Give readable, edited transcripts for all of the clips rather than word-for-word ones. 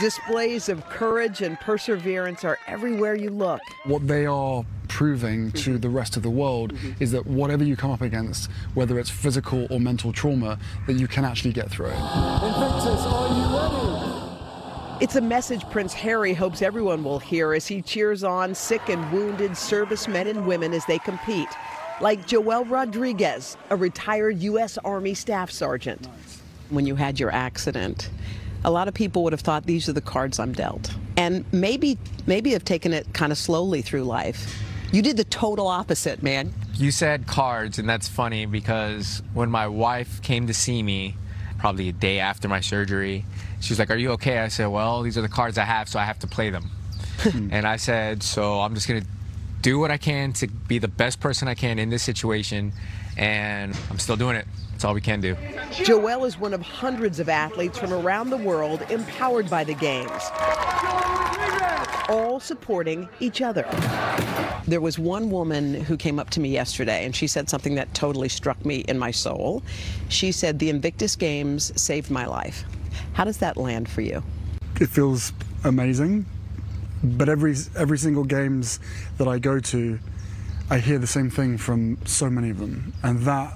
Displays of courage and perseverance are everywhere you look. What they are proving to the rest of the world is that whatever you come up against, whether it's physical or mental trauma, that you can actually get through it. Invictus, are you ready? It's a message Prince Harry hopes everyone will hear as he cheers on sick and wounded servicemen and women as they compete. Like Joel Rodriguez, a retired U.S. Army Staff Sergeant. When you had your accident, a lot of people would have thought these are the cards I'm dealt. And maybe have taken it kind of slowly through life. You did the total opposite, man. You said cards, and that's funny because when my wife came to see me, probably a day after my surgery, she was like, "Are you okay?" I said, "Well, these are the cards I have, so I have to play them." And I said, so I'm just going to do what I can to be the best person I can in this situation, and I'm still doing it. That's all we can do. Joel is one of hundreds of athletes from around the world empowered by the games, all supporting each other. There was one woman who came up to me yesterday, and she said something that totally struck me in my soul. She said, "The Invictus Games saved my life." How does that land for you? It feels amazing, but every single games that I go to, I hear the same thing from so many of them, and that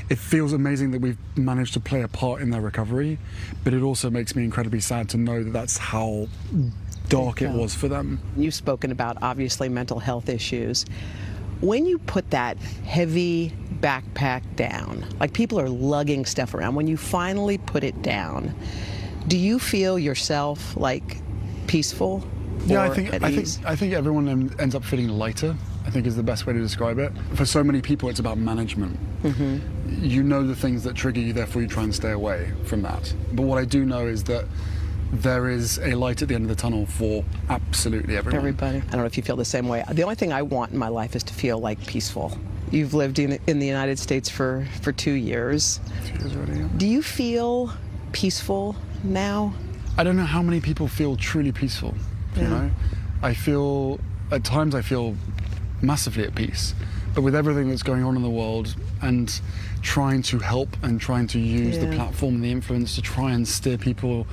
it feels amazing that we've managed to play a part in their recovery, but it also makes me incredibly sad to know that that's how dark it was for them. You've spoken about, obviously, mental health issues. When you put that heavy backpack down, like people are lugging stuff around, when you finally put it down, do you feel yourself like peaceful? Yeah, I think everyone ends up feeling lighter, I think is the best way to describe it. For so many people, it's about management. You know the things that trigger you, therefore you try and stay away from that. But what I do know is that there is a light at the end of the tunnel for absolutely everyone. Everybody. I don't know if you feel the same way. The only thing I want in my life is to feel like peaceful. You've lived in the United States for 2 years. 2 years already, yeah. Do you feel peaceful now? I don't know how many people feel truly peaceful, you know? At times I feel massively at peace, but with everything that's going on in the world and trying to help and trying to use the platform and the influence to try and steer people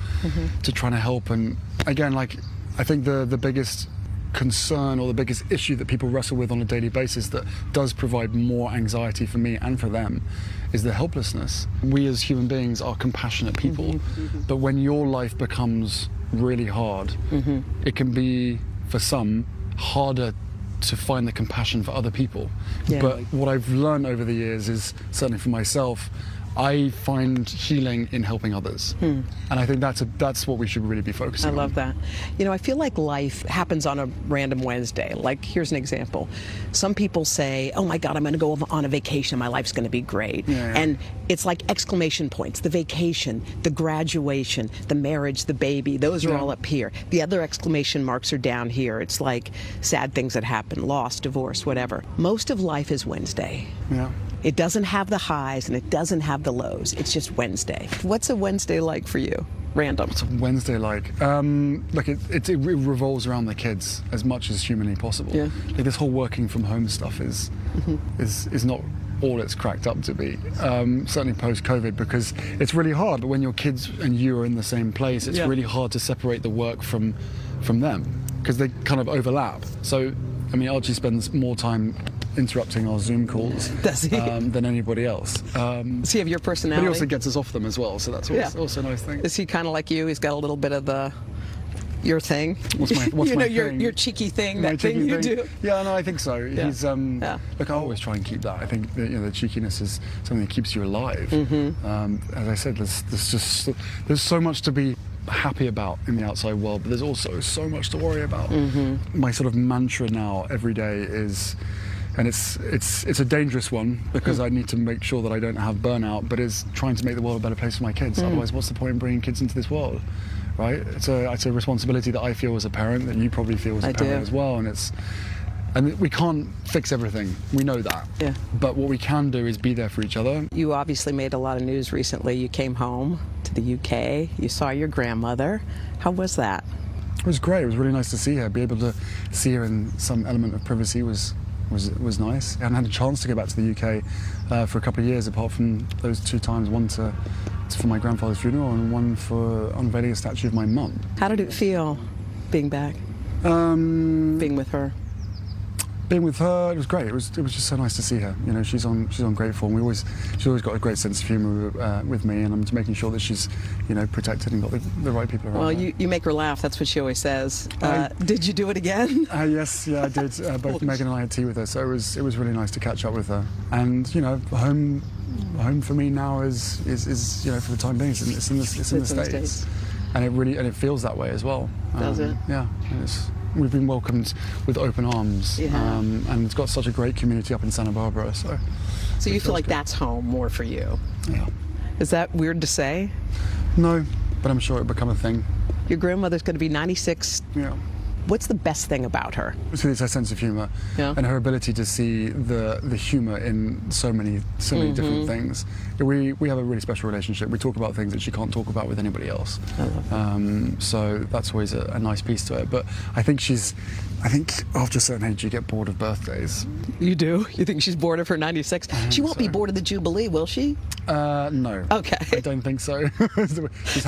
to trying to help. And again, like, I think the biggest concern or the biggest issue that people wrestle with on a daily basis that does provide more anxiety for me and for them is the helplessness. We as human beings are compassionate people, but when your life becomes really hard, it can be, for some, harder to find the compassion for other people. But what I've learned over the years is, certainly for myself, I find healing in helping others. And I think that's what we should really be focusing on. I love that. You know, I feel like life happens on a random Wednesday. Like, here's an example. Some people say, "Oh my God, I'm going to go on a vacation. My life's going to be great." And it's like exclamation points. The vacation, the graduation, the marriage, the baby, those are all up here. The other exclamation marks are down here. It's like sad things that happen, loss, divorce, whatever. Most of life is Wednesday. It doesn't have the highs and it doesn't have the lows. It's just Wednesday. What's a Wednesday like for you? Random. What's a Wednesday like? Like it revolves around the kids as much as humanly possible. Like this whole working from home stuff is not all it's cracked up to be. Certainly post-COVID, because it's really hard. But when your kids and you are in the same place, it's really hard to separate the work from them because they kind of overlap. So, I mean, Archie spends more time interrupting our Zoom calls than anybody else. Does he have your personality? But he also gets us off them as well, so that's also a nice thing. Is he kind of like you? He's got a little bit of your thing. What's my thing? Your cheeky thing, that thing you do. Yeah, no, I think so. He's look, I always try and keep that. I think that, the cheekiness is something that keeps you alive. As I said, there's so much to be happy about in the outside world, but there's also so much to worry about. My sort of mantra now every day is, and it's a dangerous one because I need to make sure that I don't have burnout, but is trying to make the world a better place for my kids. Otherwise, what's the point in bringing kids into this world, right? It's a responsibility that I feel as a parent, that you probably feel as a parent as well, and we can't fix everything. We know that. But what we can do is be there for each other. You obviously made a lot of news recently. You came home to the UK. You saw your grandmother. How was that? It was great. It was really nice to see her. Be able to see her in some element of privacy was nice. I hadn't had a chance to go back to the UK for a couple of years, apart from those 2 times, one to for my grandfather's funeral and one for unveiling a statue of my mum. How did it feel being back? Being with her? Being with her, it was great. It was just so nice to see her. You know, she's on great form. She's always got a great sense of humour with me, and I'm just making sure that she's, you know, protected and got the right people around. Well, you make her laugh. That's what she always says. Did you do it again? Yes, yeah, I did. Both Megan and I had tea with her, so it was really nice to catch up with her. And you know, home for me now is you know, for the time being, it's in the States, and it feels that way as well. Does it? Yeah. We've been welcomed with open arms, and it's got such a great community up in Santa Barbara. So you feel like that's home more for you? Yeah. Is that weird to say? No, but I'm sure it'll become a thing. Your grandmother's going to be 96. Yeah. What's the best thing about her? It's her sense of humour, and her ability to see the humour in so many different things. We have a really special relationship. We talk about things that she can't talk about with anybody else. I love that. So that's always a nice piece to it. But I think after a certain age you get bored of birthdays. You do? You think she's bored of her 96? She won't be bored of the Jubilee, will she? No. Okay. I don't think so. she's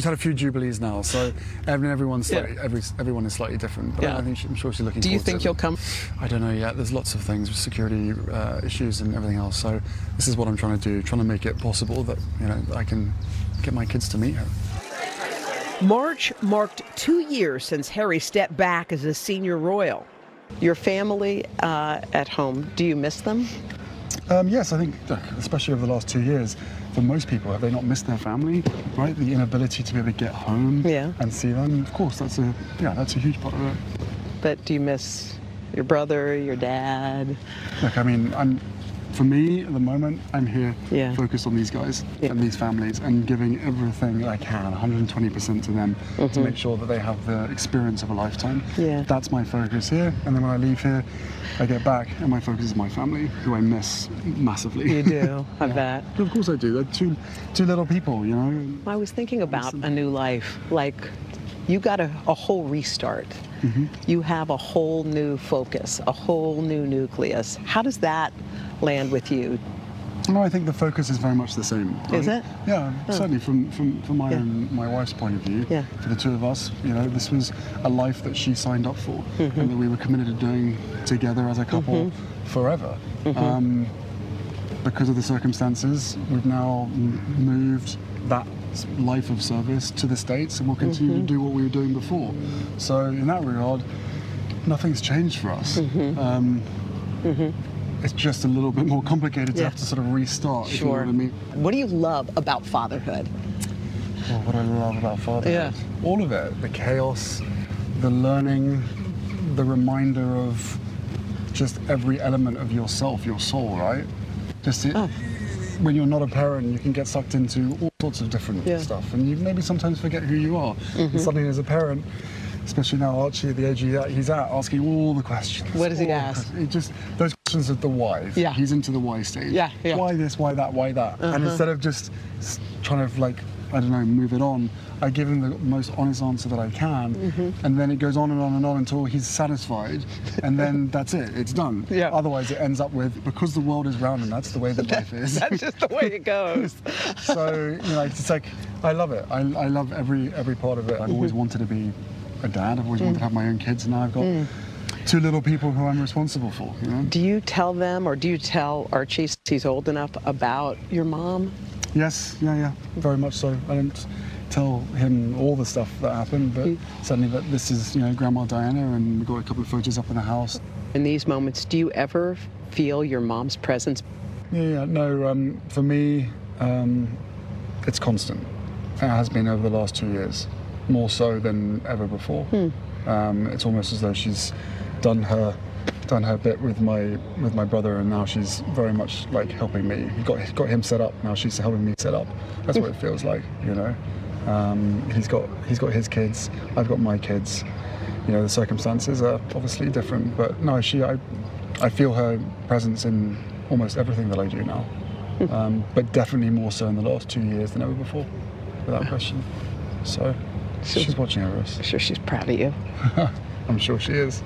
had a few jubilees now, so everyone is slightly different. But I'm sure she's looking. Do you think you'll come? I don't know yet. There's lots of things with security issues and everything else. So this is what I'm trying to do, trying to make it possible that, you know, I can get my kids to meet her. March marked 2 years since Harry stepped back as a senior royal. Your family at home, do you miss them? Yes, I think, especially over the last 2 years, for most people, have they not missed their family, right? The inability to be able to get home and see them. Of course, that's a huge part of it. But do you miss your brother, your dad? Look, I mean, for me, at the moment, I'm here focused on these guys and these families and giving everything I can, 120% to them, to make sure that they have the experience of a lifetime. Yeah. That's my focus here. And then when I leave here, I get back and my focus is my family, who I miss massively. You do, I bet. Of course I do. They're two little people, you know. I was thinking about a new life. Like, you got a whole restart. You have a whole new focus, a whole new nucleus. How does that land with you? No, I think the focus is very much the same. Right? Is it? Yeah, certainly from my own, my wife's point of view. Yeah. For the two of us, you know, this was a life that she signed up for, and that we were committed to doing together as a couple forever. Because of the circumstances, we've now moved that life of service to the States, and we'll continue to do what we were doing before. So in that regard, nothing's changed for us. It's just a little bit more complicated to have to sort of restart. If you know what I mean. What do you love about fatherhood? Well, what I love about fatherhood? All of it. The chaos, the learning, the reminder of just every element of yourself, your soul, right? Just when you're not a parent, you can get sucked into all sorts of different stuff, and you maybe sometimes forget who you are. And suddenly as a parent, especially now Archie at the age he's at, asking all the questions. What does he ask? Just those questions of the whys. Yeah. He's into the why stage. Yeah. Why this, why that, why that? And instead of just trying to, like, I don't know, move it on, I give him the most honest answer that I can, and then it goes on and on and on until he's satisfied, and then that's it, it's done. Yeah. Otherwise it ends up with, because the world is round and that's the way that life is. That's just the way it goes. So, you know, it's like, I love it. I love every part of it. I've always wanted to be a dad. I've always wanted to have my own kids, and now I've got two little people who I'm responsible for. You know? Do you tell them, or do you tell Archie, since he's old enough, about your mom? Yes, yeah, very much so. I don't tell him all the stuff that happened, but certainly that this is, you know, Grandma Diana, and we've got a couple of photos up in the house. In these moments, do you ever feel your mom's presence? Yeah, no, for me, it's constant. It has been over the last 2 years. More so than ever before. It's almost as though she's done her bit with my brother, and now she's very much like helping me. Got him set up. Now she's helping me set up. That's what it feels like, you know. He's got his kids. I've got my kids. You know, the circumstances are obviously different, but no, I feel her presence in almost everything that I do now. But definitely more so in the last 2 years than ever before, without question. So. She's watching over us. I'm sure she's proud of you. I'm sure she is.